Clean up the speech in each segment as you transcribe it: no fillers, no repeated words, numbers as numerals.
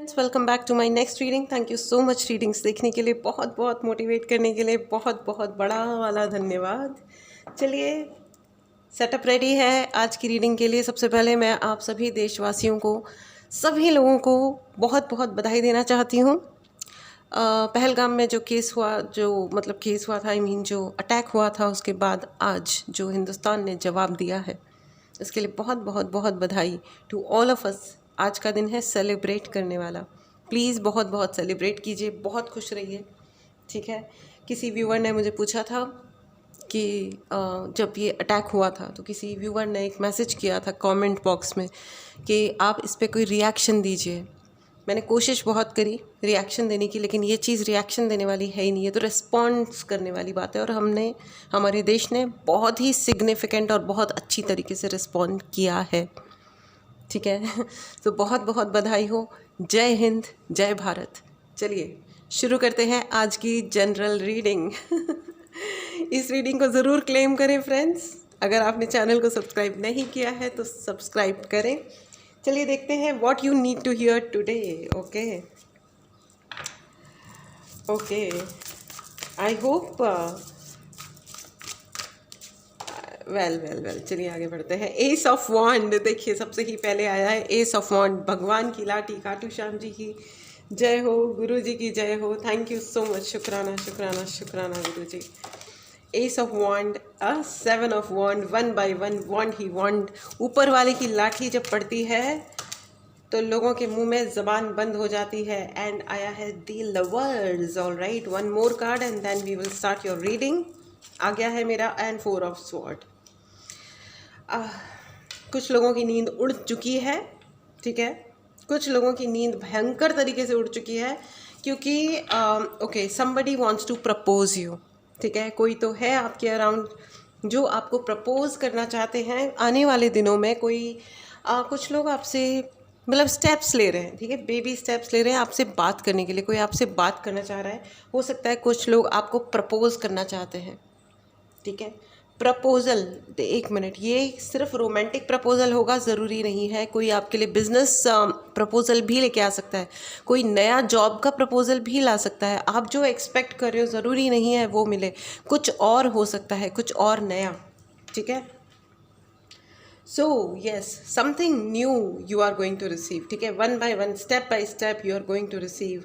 Welcome back to my next reading. Thank you so much readings देखने के लिए, बहुत बहुत मोटिवेट करने के लिए बहुत बहुत बड़ा वाला धन्यवाद। चलिए, सेटअप रेडी है आज की रीडिंग के लिए। सबसे पहले मैं आप सभी देशवासियों को, सभी लोगों को बहुत बहुत बधाई देना चाहती हूँ। पहलगाम में जो केस हुआ, केस हुआ था, जो अटैक हुआ था, उसके बाद आज जो हिंदुस्तान ने जवाब दिया है, इसके लिए बहुत बहुत बहुत बधाई टू ऑल ऑफ अस। आज का दिन है सेलिब्रेट करने वाला। प्लीज़ बहुत बहुत सेलिब्रेट कीजिए, बहुत खुश रहिए, ठीक है। किसी व्यूअर ने मुझे पूछा था कि जब ये अटैक हुआ था तो किसी व्यूअर ने एक मैसेज किया था कमेंट बॉक्स में कि आप इस पर कोई रिएक्शन दीजिए। मैंने कोशिश बहुत करी रिएक्शन देने की, लेकिन ये चीज़ रिएक्शन देने वाली है ही नहीं, है तो रिस्पॉन्स करने वाली बात है। और हमारे देश ने बहुत ही सिग्निफिकेंट और बहुत अच्छी तरीके से रिस्पॉन्ड किया है, ठीक है। तो बहुत बहुत बधाई हो। जय हिंद, जय भारत। चलिए शुरू करते हैं आज की जनरल रीडिंग। इस रीडिंग को ज़रूर क्लेम करें फ्रेंड्स। अगर आपने चैनल को सब्सक्राइब नहीं किया है तो सब्सक्राइब करें। चलिए देखते हैं what you need to hear today. Okay, I hope well चलिए आगे बढ़ते हैं। एस ऑफ वॉन्ड, देखिए सबसे ही पहले आया है एस ऑफ वॉन्ड। भगवान की लाठी, खाटू श्याम जी की जय हो, गुरु जी की जय हो। थैंक यू सो मच, शुक्राना शुक्राना शुक्राना Guru ji. Ace of wand, seven of wand, one by one wand ही वॉन्ड। ऊपर वाले की लाठी जब पड़ती है तो लोगों के मुंह में ज़बान बंद हो जाती है। एंड आया है the lovers. All right, one more card and then we will start your reading. आ गया है मेरा एंड फोर ऑफ स्वॉर्ड। कुछ लोगों की नींद उड़ चुकी है, ठीक है। कुछ लोगों की नींद भयंकर तरीके से उड़ चुकी है, क्योंकि okay, somebody wants to propose you, ठीक है। कोई तो है आपके अराउंड जो आपको प्रपोज करना चाहते हैं आने वाले दिनों में। कुछ लोग आपसे स्टेप्स ले रहे हैं, ठीक है, बेबी स्टेप्स ले रहे हैं आपसे बात करने के लिए। कोई आपसे बात करना चाह रहा है, हो सकता है कुछ लोग आपको प्रपोज करना चाहते हैं, ठीक है। प्रपोजल, एक मिनट, ये सिर्फ रोमांटिक प्रपोजल होगा ज़रूरी नहीं है। कोई आपके लिए बिजनेस प्रपोजल भी लेके आ सकता है, कोई नया जॉब का प्रपोजल भी ला सकता है। आप जो एक्सपेक्ट कर रहे हो ज़रूरी नहीं है वो मिले, कुछ और हो सकता है, कुछ और नया, ठीक है। So yes, something new you are going to receive, ठीक है। One by one, step by step you are going to receive.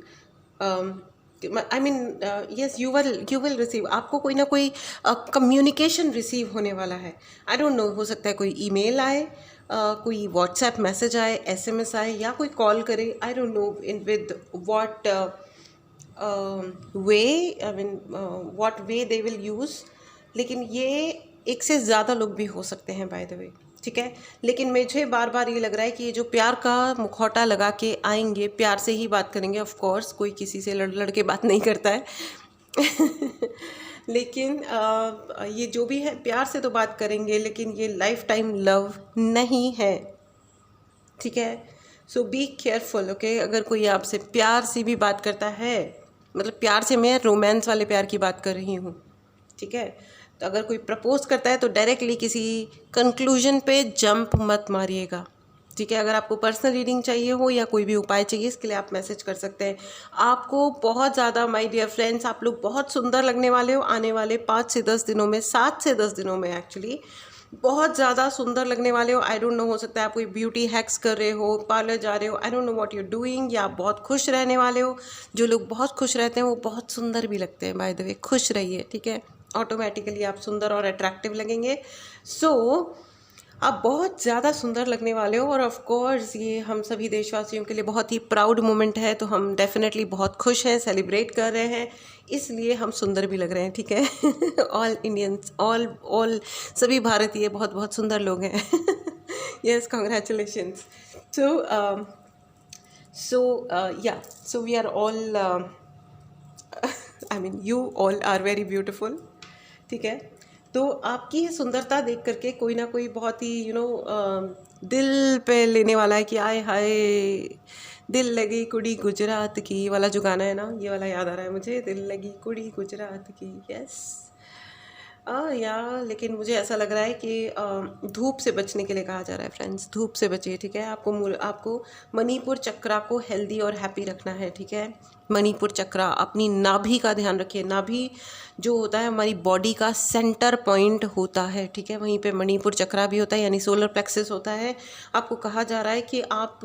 Yes, you will receive. आपको कोई ना कोई कम्युनिकेशन रिसीव होने वाला है। आई डोंट नो, हो सकता है कोई ईमेल आए, कोई व्हाट्सएप मैसेज आए, एसएमएस आए, या कोई कॉल करे। I don't know in with what way, what way they will use. लेकिन ये एक से ज़्यादा लोग भी हो सकते हैं, बाय द वे, ठीक है। लेकिन मुझे बार बार ये लग रहा है कि ये जो प्यार का मुखौटा लगा के आएंगे, प्यार से ही बात करेंगे। ऑफ कोर्स कोई किसी से लड़ लड़ के बात नहीं करता है। लेकिन ये जो भी है प्यार से तो बात करेंगे, लेकिन ये लाइफ टाइम लव नहीं है, ठीक है। सो बी केयरफुल, ओके। अगर कोई आपसे प्यार से भी बात करता है, प्यार से मैं रोमांस वाले प्यार की बात कर रही हूँ, ठीक है। तो अगर कोई प्रपोज करता है तो डायरेक्टली किसी कंक्लूजन पे जंप मत मारिएगा, ठीक है। अगर आपको पर्सनल रीडिंग चाहिए हो या कोई भी उपाय चाहिए, इसके लिए आप मैसेज कर सकते हैं। आपको बहुत ज़्यादा, माय डियर फ्रेंड्स, आप लोग बहुत सुंदर लगने वाले हो आने वाले 5 से 10 दिनों में, 7 से 10 दिनों में एक्चुअली बहुत ज़्यादा सुंदर लगने वाले हो। आई डोंट नो, हो सकता है आप कोई ब्यूटी हैक्स कर रहे हो, पार्लर जा रहे हो, I don't know what you doing, या आप बहुत खुश रहने वाले हो। जो लोग बहुत खुश रहते हैं वो बहुत सुंदर भी लगते हैं, बाय द वे। खुश रहिए, ठीक है, ऑटोमेटिकली आप सुंदर और अट्रैक्टिव लगेंगे। सो आप बहुत ज़्यादा सुंदर लगने वाले हो, और ऑफ कोर्स ये हम सभी देशवासियों के लिए बहुत ही प्राउड मोमेंट है। तो हम डेफिनेटली बहुत खुश हैं, सेलिब्रेट कर रहे हैं, इसलिए हम सुंदर भी लग रहे हैं, ठीक है। ऑल इंडियंस, ऑल सभी भारतीय बहुत बहुत सुंदर लोग हैं। Yes, congratulations. So we are all, I mean you all are very beautiful, ठीक है। तो आपकी ये सुंदरता देख करके कोई ना कोई बहुत ही दिल पे लेने वाला है कि आए हाय दिल लगी कुड़ी गुजरात की वाला जो गाना है ना, ये वाला याद आ रहा है मुझे, दिल लगी कुड़ी गुजरात की। यस, या लेकिन मुझे ऐसा लग रहा है कि धूप से बचने के लिए कहा जा रहा है फ्रेंड्स, धूप से बचिए, ठीक है। आपको मणिपुर चक्रा को हेल्दी और हैप्पी रखना है, ठीक है। मणिपुर चक्रा, अपनी नाभि का ध्यान रखिए। नाभि जो होता है हमारी बॉडी का सेंटर पॉइंट होता है, ठीक है। वहीं पे मणिपुर चक्रा भी होता है, यानी सोलर प्लेक्सस होता है। आपको कहा जा रहा है कि आप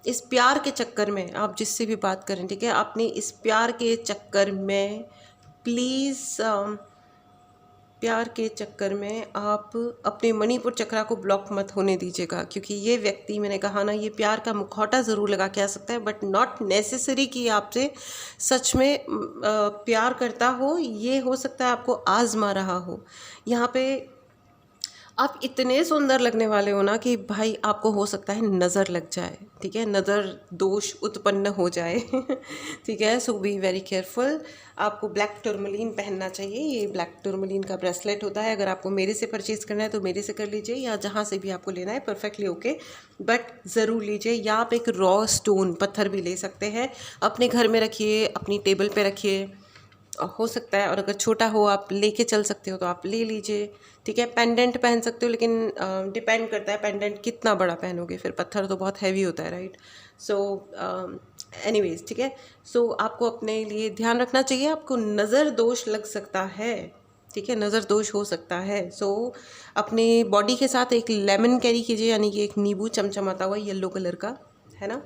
इस प्यार के चक्कर में, आप जिससे भी बात करें, ठीक है, अपने इस प्यार के चक्कर में प्लीज़, प्यार के चक्कर में आप अपने मणिपुर चक्रा को ब्लॉक मत होने दीजिएगा, क्योंकि ये व्यक्ति, मैंने कहा ना, ये प्यार का मुखौटा ज़रूर लगा के आ सकता है, बट नॉट नेसेसरी कि आपसे सच में प्यार करता हो। ये हो सकता है आपको आज़मा रहा हो। यहाँ पे आप इतने सुंदर लगने वाले हो ना कि भाई आपको हो सकता है नज़र लग जाए, ठीक है, नज़र दोष उत्पन्न हो जाए ठीक है। सो बी वेरी केयरफुल। आपको ब्लैक टर्मलिन पहनना चाहिए। ये ब्लैक टर्मलिन का ब्रेसलेट होता है। अगर आपको मेरे से परचेज़ करना है तो मेरे से कर लीजिए, या जहाँ से भी आपको लेना है, परफेक्टली ओके, बट ज़रूर लीजिए। या आप एक रॉ स्टोन पत्थर भी ले सकते हैं, अपने घर में रखिए, अपनी टेबल पे रखिए, हो सकता है। और अगर छोटा हो आप लेके चल सकते हो तो आप ले लीजिए, ठीक है। पेंडेंट पहन सकते हो, लेकिन डिपेंड करता है पेंडेंट कितना बड़ा पहनोगे, फिर पत्थर तो बहुत हैवी होता है, राइट। सो एनीवेज, ठीक है। सो आपको अपने लिए ध्यान रखना चाहिए, आपको नज़र दोष लग सकता है, ठीक है, नज़र दोष हो सकता है। सो अपने बॉडी के साथ एक लेमन कैरी कीजिए, यानी कि एक नींबू चमचमाता हुआ येलो कलर का, है ना,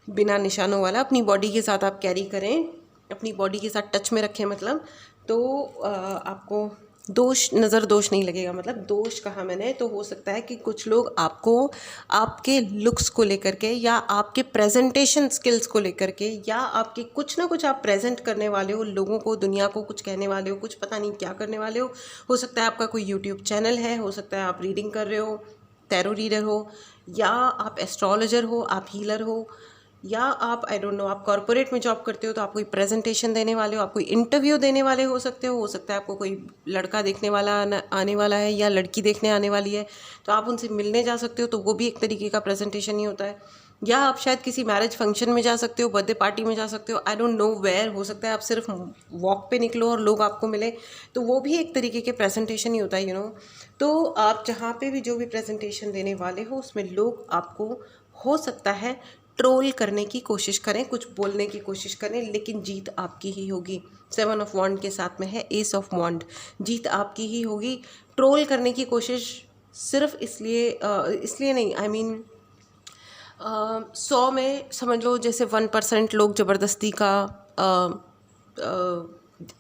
बिना निशानों वाला, अपनी बॉडी के साथ आप कैरी करें, अपनी बॉडी के साथ टच में रखें, मतलब तो आपको दोष, नज़र दोष नहीं लगेगा। मतलब दोष कहा मैंने, तो हो सकता है कि कुछ लोग आपको आपके लुक्स को लेकर के, या आपके प्रेजेंटेशन स्किल्स को लेकर के, या आपके कुछ ना कुछ आप प्रेजेंट करने वाले हो, लोगों को, दुनिया को कुछ कहने वाले हो, कुछ पता नहीं क्या करने वाले हो सकता है आपका कोई यूट्यूब चैनल है, हो सकता है आप रीडिंग कर रहे हो, टैरो रीडर हो, या आप एस्ट्रोलॉजर हो, आप हीलर हो, या आप आई डोंट नो, आप कॉर्पोरेट में जॉब करते हो तो आप कोई प्रेजेंटेशन देने वाले हो, आप कोई इंटरव्यू देने वाले हो सकते हो सकता है आपको कोई लड़का देखने वाला आने वाला है, या लड़की देखने आने वाली है, तो आप उनसे मिलने जा सकते हो, तो वो भी एक तरीके का प्रेजेंटेशन ही होता है। या आप शायद किसी मैरिज फंक्शन में जा सकते हो, बर्थडे पार्टी में जा सकते हो, आई डोंट नो वेयर, हो सकता है आप सिर्फ वॉक पे निकलो और लोग आपको मिले, तो वो भी एक तरीके के प्रेजेंटेशन ही होता है, यू नो। तो आप जहाँ पे भी जो भी प्रेजेंटेशन देने वाले हो, उसमें लोग आपको, हो सकता है, ट्रोल करने की कोशिश करें, कुछ बोलने की कोशिश करें, लेकिन जीत आपकी ही होगी। 7 ऑफ वॉन्ड के साथ में है एस ऑफ वॉन्ड, जीत आपकी ही होगी। ट्रोल करने की कोशिश सिर्फ इसलिए नहीं, आई मीन 100 में समझ लो जैसे 1% लोग ज़बरदस्ती का,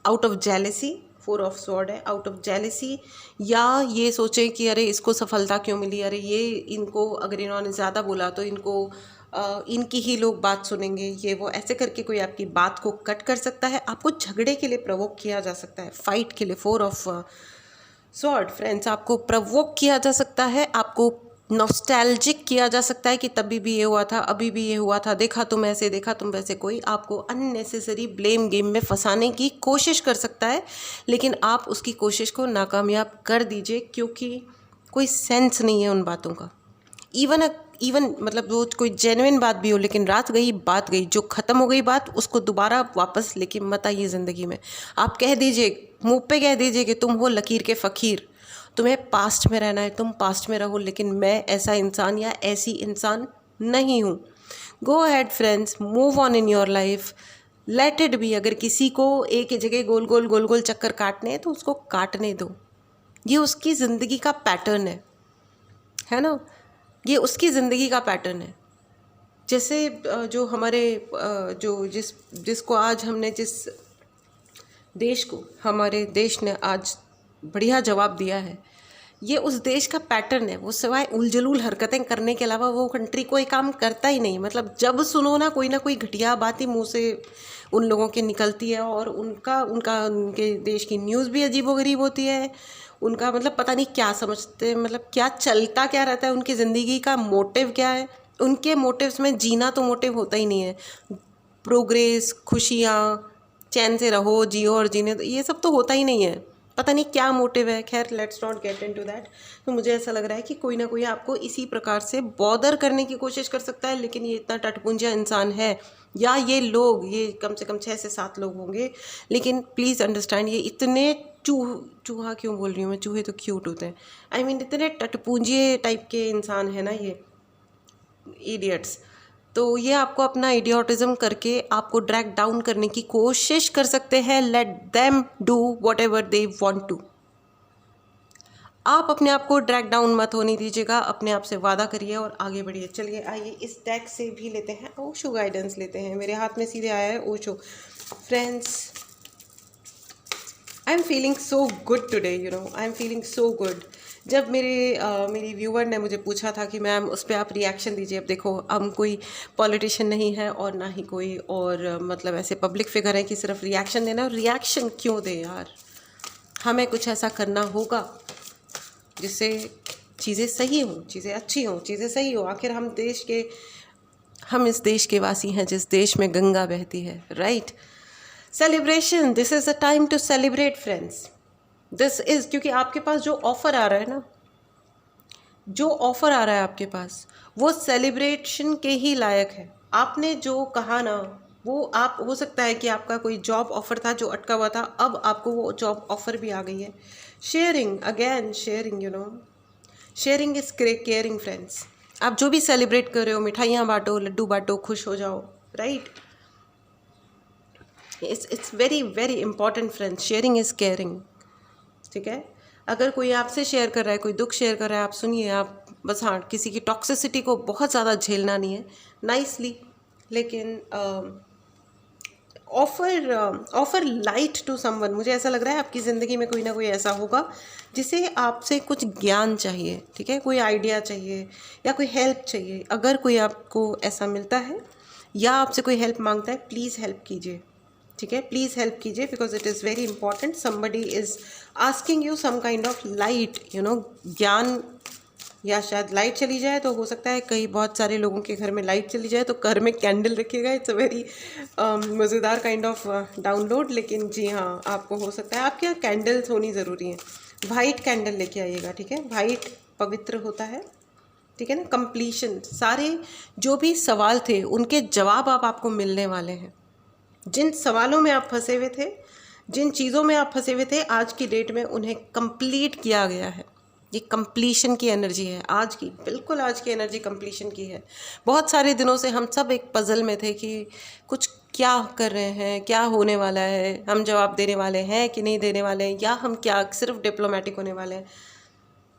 out of jealousy, 4 of sword है, आउट ऑफ जेलेसी, या ये सोचें कि अरे इसको सफलता क्यों मिली, अरे ये इनको, अगर इन्होंने ज़्यादा बोला तो इनको इनकी ही लोग बात सुनेंगे, ये वो, ऐसे करके कोई आपकी बात को कट कर सकता है। आपको झगड़े के लिए प्रवोक किया जा सकता है, फाइट के लिए, 4 ऑफ स्वॉर्ड फ्रेंड्स, आपको प्रवोक किया जा सकता है, आपको नॉस्टैल्जिक किया जा सकता है कि तभी भी ये हुआ था, अभी भी ये हुआ था, देखा तुम ऐसे, देखा तुम वैसे। कोई आपको अननेसेसरी ब्लेम गेम में फंसाने की कोशिश कर सकता है, लेकिन आप उसकी कोशिश को नाकामयाब कर दीजिए, क्योंकि कोई सेंस नहीं है उन बातों का। इवन मतलब वो कोई जेन्युइन बात भी हो, लेकिन रात गई बात गई, जो ख़त्म हो गई बात, उसको दोबारा वापस लेके मत आइए ज़िंदगी में। आप कह दीजिए, मुँह पे कह दीजिए कि तुम हो लकीर के फ़कीर, तुम्हें पास्ट में रहना है, तुम पास्ट में रहो, लेकिन मैं ऐसा इंसान या ऐसी इंसान नहीं हूँ। Go ahead friends, move on in your life, let it be. अगर किसी को एक ही जगह गोल गोल चक्कर काटने हैं तो उसको काटने दो, ये उसकी ज़िंदगी का पैटर्न है ना, ये उसकी ज़िंदगी का पैटर्न है। जैसे जो हमारे जिसको आज हमने, जिस देश को हमारे देश ने आज बढ़िया जवाब दिया है, ये उस देश का पैटर्न है। वो सिवाय उलझुल हरकतें करने के अलावा वो कंट्री कोई काम करता ही नहीं। मतलब जब सुनो ना कोई घटिया बात ही मुंह से उन लोगों की निकलती है, और उनके देश की न्यूज़ भी अजीबोगरीब होती है। उनका मतलब पता नहीं क्या समझते, मतलब क्या चलता क्या रहता है, उनकी ज़िंदगी का मोटिव क्या है। उनके मोटिव्स में जीना तो मोटिव होता ही नहीं है, प्रोग्रेस, खुशियाँ, चैन से रहो, जियो और जीने, ये सब तो होता ही नहीं है। पता नहीं क्या मोटिव है। खैर, let's not get into that. तो मुझे ऐसा लग रहा है कि कोई ना कोई आपको इसी प्रकार से बॉदर करने की कोशिश कर सकता है, लेकिन ये इतना टटपुंजा इंसान है, या ये लोग, ये कम से कम 6 से 7 लोग होंगे, लेकिन प्लीज़ अंडरस्टैंड, ये इतने चूहा क्यों बोल रही हूँ मैं, चूहे तो क्यूट होते हैं। आई मीन इतने टटपूंजिए टाइप के इंसान है ना ये इडियट्स। तो ये आपको अपना इडियोटिज्म करके आपको ड्रैग डाउन करने की कोशिश कर सकते हैं। Let them do whatever they want to. आप अपने आप को ड्रैग डाउन मत होने दीजिएगा, अपने आप से वादा करिए और आगे बढ़िए। चलिए आइए इस डेक से भी लेते हैं, ओशो गाइडेंस लेते हैं। मेरे हाथ में सीधे आया है Osho. Friends, I am feeling so good today, you know, I am feeling so good. जब मेरी व्यूअर ने मुझे पूछा था कि मैम उस पर आप रिएक्शन दीजिए। अब देखो, हम कोई पॉलिटिशियन नहीं है और ना ही कोई और मतलब ऐसे पब्लिक फिगर है कि सिर्फ रिएक्शन देना। और रिएक्शन क्यों दे यार, हमें कुछ ऐसा करना होगा जिससे चीज़ें सही हों, चीज़ें अच्छी हों, चीज़ें सही हो। आखिर हम इस देश के वासी हैं जिस देश में गंगा बहती है, right. Celebration, this is the time to celebrate friends. This is, क्योंकि आपके पास जो ऑफ़र आ रहा है ना, जो ऑफ़र आ रहा है आपके पास, वो सेलिब्रेशन के ही लायक है। आपने जो कहा ना, वो आप, हो सकता है कि आपका कोई जॉब ऑफ़र था जो अटका हुआ था, अब आपको वो जॉब ऑफ़र भी आ गई है। Sharing, again sharing, you know, sharing is caring friends. आप जो भी सेलिब्रेट कर रहे हो, मिठाइयाँ बांटो, लड्डू बांटो, खुश हो जाओ, right. It's very very important friends, sharing is caring, ठीक है। अगर कोई आपसे शेयर कर रहा है, कोई दुख शेयर कर रहा है, आप सुनिए। आप बस, हाँ, किसी की टॉक्सिसिटी को बहुत ज़्यादा झेलना नहीं है, नाइसली, लेकिन ऑफ़र लाइट टू समवन। मुझे ऐसा लग रहा है आपकी ज़िंदगी में कोई ना कोई ऐसा होगा जिसे आपसे कुछ ज्ञान चाहिए, ठीक है, कोई आइडिया चाहिए या कोई हेल्प चाहिए। अगर कोई आपको ऐसा मिलता है या आपसे कोई हेल्प मांगता है, प्लीज़ हेल्प कीजिए, ठीक है, प्लीज़ हेल्प कीजिए, because it is very important. Somebody is asking you some kind of light, you know, ज्ञान। या शायद लाइट चली जाए तो हो सकता है, कई बहुत सारे लोगों के घर में लाइट चली जाए तो घर में कैंडल रखिएगा। इट्स अ वेरी मज़ेदार काइंड ऑफ डाउनलोड। लेकिन जी हाँ, आपको हो सकता है, आपके यहाँ कैंडल्स होनी ज़रूरी हैं। वाइट कैंडल लेके आइएगा, ठीक है, वाइट पवित्र होता है, ठीक है ना। कंप्लीशन, सारे जो भी सवाल थे उनके जवाब आपको मिलने वाले हैं। जिन सवालों में आप फंसे हुए थे, जिन चीज़ों में आप फंसे हुए थे, आज की डेट में उन्हें कंप्लीट किया गया है। ये कंप्लीशन की एनर्जी है आज की, बिल्कुल आज की एनर्जी कंप्लीशन की है। बहुत सारे दिनों से हम सब एक पज़ल में थे कि कुछ क्या कर रहे हैं, क्या होने वाला है, हम जवाब देने वाले हैं कि नहीं देने वाले हैं, या हम क्या सिर्फ डिप्लोमेटिक होने वाले हैं।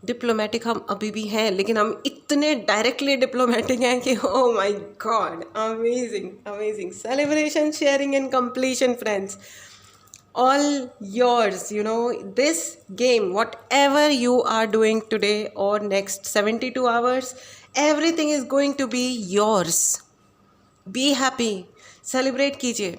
डिप्लोमेटिक हम अभी भी हैं, लेकिन हम इतने डायरेक्टली डिप्लोमेटिक हैं कि oh my God, amazing amazing. Celebration, sharing and completion friends, all yours, you know. This game, whatever you are doing today or next 72 hours, everything is going to be yours. Be happy, celebrate कीजिए,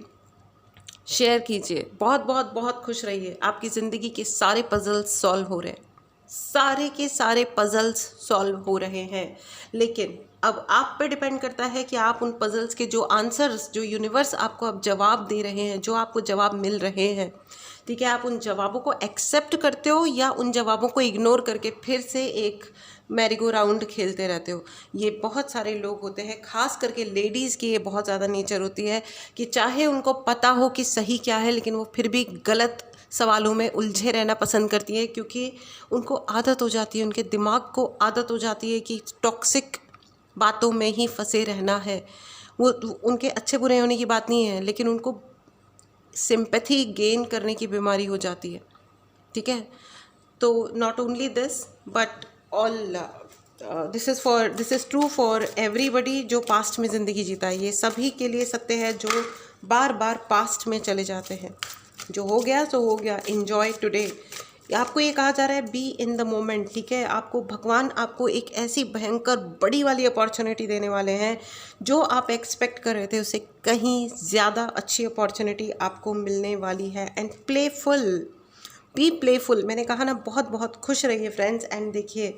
share कीजिए, बहुत बहुत बहुत खुश रहिए। आपकी ज़िंदगी के सारे पजल्स सॉल्व हो रहे हैं, सारे के सारे पजल्स सॉल्व हो रहे हैं। लेकिन अब आप पे डिपेंड करता है कि आप उन पजल्स के जो आंसर्स, जो यूनिवर्स आपको अब जवाब दे रहे हैं, जो आपको जवाब मिल रहे हैं, ठीक है, आप उन जवाबों को एक्सेप्ट करते हो या उन जवाबों को इग्नोर करके फिर से एक मैरी गो राउंड खेलते रहते हो। ये बहुत सारे लोग होते हैं, ख़ास करके लेडीज़ की ये बहुत ज़्यादा नेचर होती है कि चाहे उनको पता हो कि सही क्या है, लेकिन वो फिर भी गलत सवालों में उलझे रहना पसंद करती है, क्योंकि उनको आदत हो जाती है, उनके दिमाग को आदत हो जाती है कि टॉक्सिक बातों में ही फंसे रहना है। वो उनके अच्छे बुरे होने की बात नहीं है, लेकिन उनको सिंपैथी गेन करने की बीमारी हो जाती है, ठीक है। तो not only this but all, this is true for everybody जो पास्ट में ज़िंदगी जीता है। ये सभी के लिए सत्य है जो बार बार पास्ट में चले जाते हैं। जो हो गया सो हो गया, इन्जॉय टुडे। आपको ये कहा जा रहा है बी इन द मोमेंट, ठीक है। आपको भगवान आपको एक ऐसी भयंकर बड़ी वाली अपॉर्चुनिटी देने वाले हैं, जो आप एक्सपेक्ट कर रहे थे उससे कहीं ज़्यादा अच्छी अपॉर्चुनिटी आपको मिलने वाली है। And playful, be playful. मैंने कहा ना, बहुत बहुत खुश रहिए फ्रेंड्स। एंड देखिए,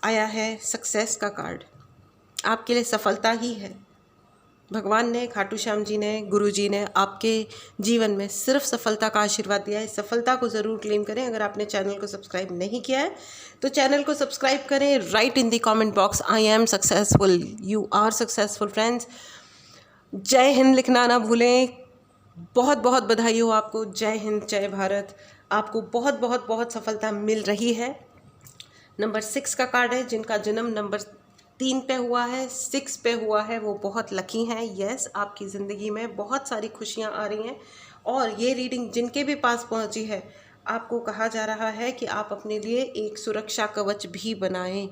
आया है सक्सेस का कार्ड, आपके लिए सफलता ही है। भगवान ने, खाटू श्याम जी ने, गुरु जी ने आपके जीवन में सिर्फ सफलता का आशीर्वाद दिया है। सफलता को ज़रूर क्लेम करें। अगर आपने चैनल को सब्सक्राइब नहीं किया है तो चैनल को सब्सक्राइब करें। Write in the comment box, I am successful, you are successful friends. जय हिंद लिखना ना भूलें। बहुत बहुत बधाई हो आपको। जय हिंद, जय भारत। आपको बहुत बहुत बहुत सफलता मिल रही है। नंबर 6 का कार्ड है, जिनका जन्म नंबर 3 पे हुआ है, 6 पे हुआ है, वो बहुत लकी हैं। यस, आपकी ज़िंदगी में बहुत सारी खुशियाँ आ रही हैं। और ये रीडिंग जिनके भी पास पहुँची है, आपको कहा जा रहा है कि आप अपने लिए एक सुरक्षा कवच भी बनाएं।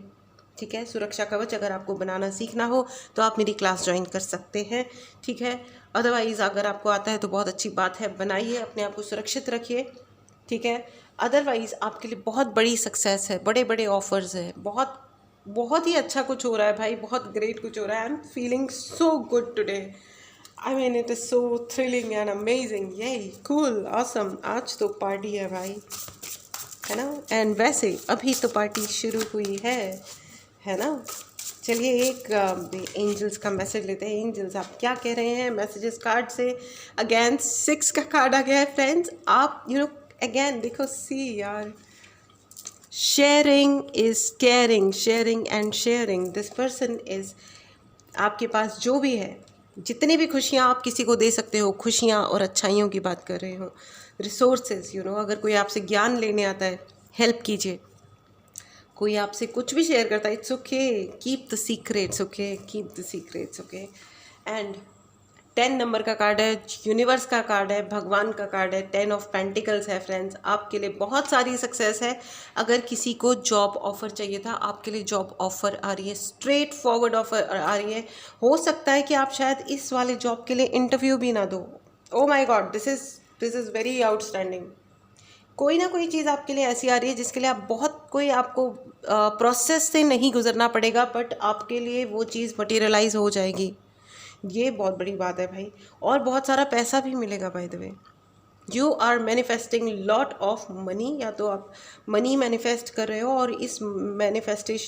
ठीक है, सुरक्षा कवच अगर आपको बनाना सीखना हो तो आप मेरी क्लास ज्वाइन कर सकते हैं। ठीक है, अदरवाइज़ अगर आपको आता है तो बहुत अच्छी बात है, बनाइए, अपने आप को सुरक्षित रखिए। ठीक है, अदरवाइज़ आपके लिए बहुत बड़ी सक्सेस है, बड़े बड़े ऑफर्स है, बहुत बहुत ही अच्छा कुछ हो रहा है भाई, बहुत ग्रेट कुछ हो रहा है। I am feeling so good today. I mean it is so thrilling and amazing. ये कूल, ऑसम। आज तो पार्टी है भाई, है ना। एंड वैसे अभी तो पार्टी शुरू हुई है ना। चलिए एक एंजल्स का मैसेज लेते हैं। एंजल्स आप क्या कह रहे हैं मैसेजेस कार्ड से? अगेन 6 का कार्ड आ गया है फ्रेंड्स। आप अगेन देखो, सी यार, sharing is caring, sharing and sharing. This person is, आपके पास जो भी है, जितनी भी खुशियाँ आप किसी को दे सकते हो, खुशियाँ और अच्छाइयों की बात कर रहे हो, रिसोर्सेज, अगर कोई आपसे ज्ञान लेने आता है, हेल्प कीजिए। कोई आपसे कुछ भी शेयर करता है, it's okay, keep the secrets, okay, keep the secrets, okay. And 10 number का कार्ड है, यूनिवर्स का कार्ड है, भगवान का कार्ड है, 10 ऑफ पेंटिकल्स है फ्रेंड्स। आपके लिए बहुत सारी सक्सेस है। अगर किसी को जॉब ऑफर चाहिए था, आपके लिए जॉब ऑफर आ रही है, स्ट्रेट फॉरवर्ड ऑफर आ रही है। हो सकता है कि आप शायद इस वाले जॉब के लिए इंटरव्यू भी ना दो। Oh my god, this is very outstanding. कोई ना कोई चीज़ आपके लिए ऐसी आ रही है जिसके लिए आप कोई आपको प्रोसेस से नहीं गुजरना पड़ेगा, बट आपके लिए वो चीज़ मटेरियलाइज हो जाएगी। ये बहुत बड़ी बात है भाई। और बहुत सारा पैसा भी मिलेगा by the way. You are manifesting lot of money, या तो आप मनी मैनिफेस्ट कर रहे हो, और इस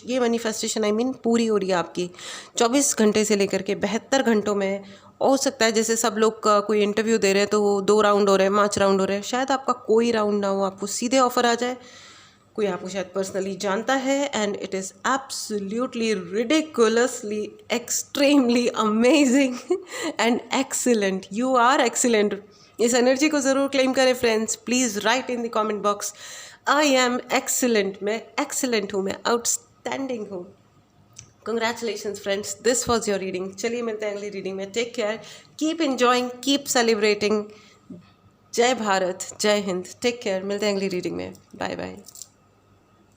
ये मैनिफेस्टेशन आई मीन पूरी हो रही है आपकी 24 घंटे से लेकर के 72 घंटों में। हो सकता है जैसे सब लोग का कोई इंटरव्यू दे रहे हैं तो वो 2 राउंड हो रहे हैं, 5 राउंड हो रहे हैं, शायद आपका कोई राउंड ना हो, आपको सीधे ऑफर आ जाए। कोई आपको शायद पर्सनली जानता है, and it is absolutely ridiculously extremely amazing and excellent. You are excellent. इस एनर्जी को ज़रूर क्लेम करें friends. Please write in the comment box, I am excellent. मैं एक्सीलेंट हूँ, मैं आउटस्टैंडिंग हूँ। Congratulations friends, this was your reading. चलिए मिलते हैं अगली रीडिंग में। Take care, keep enjoying, keep celebrating. जय भारत, जय हिंद। टेक केयर, मिलते हैं अगली रीडिंग में। Bye bye.